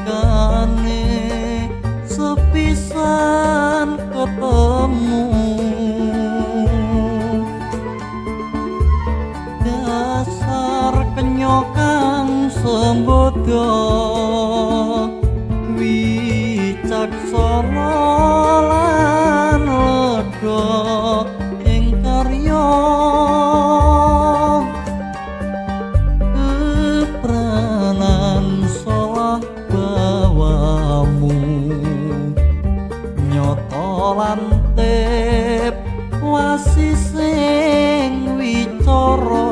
nalikane sepisan ketemu dasar kenyokang sembodo wicaksana lan ledha ing karya kepranan salah bawamu nyata lantip wasi sing wicara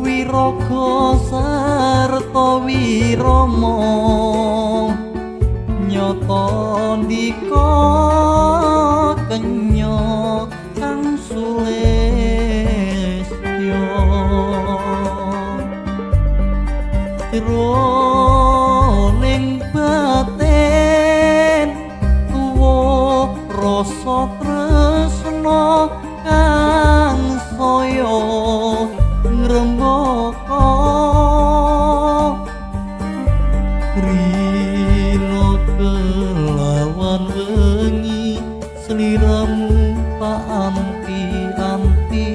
wiraga sarta wirama nyata ndika kenya kang sulestya jroning batin tuwa rasa tresna kang saya ngrembaka rino kelawan wengi sliramu tak anti-anti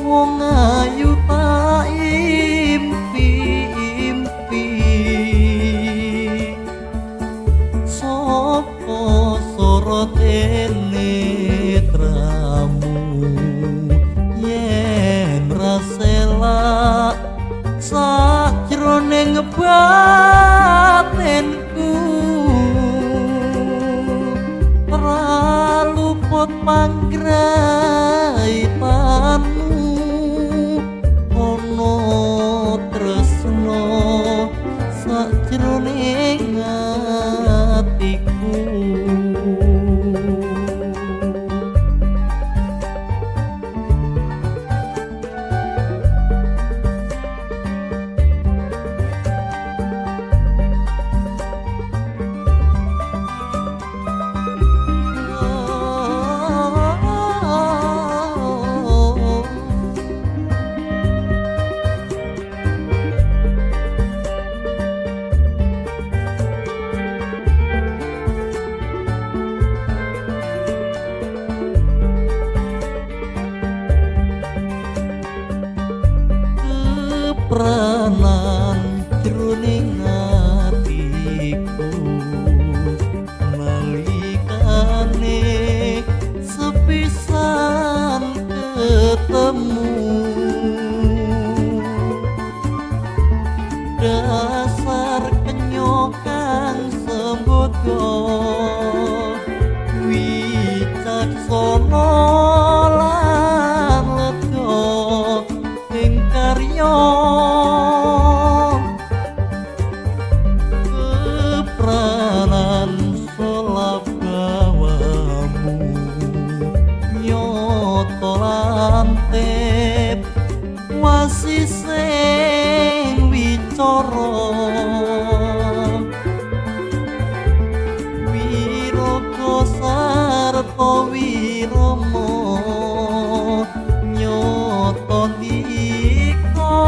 wong ayu tak impi-impi sapa sorot netramu yen rasela sajroning batinku raluput panggraitanmu ana tresna sajroning atiku kepranan jroning atiku nalikane sepisan ketemu dasar kenyokang sembodo wicaksana lan ledha ing karya kepranan salah bawamu nyata lantip wasi sing wicara wiraga sarta wirama nyata ndika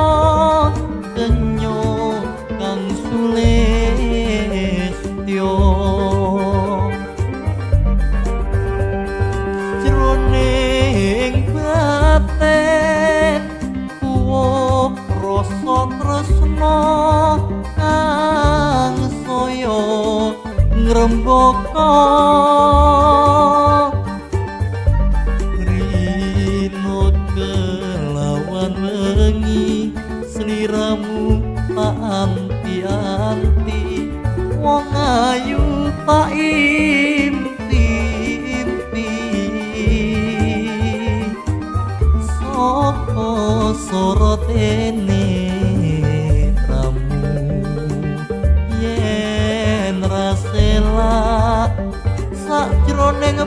kenya kang sulestya jroning batin tuwa rasa tresna kang saya ngrembaka rino kelawan wengi sliramu tak anti-anti wong ayu tak impi-impi sapa sorot netramu yen rasela sajroning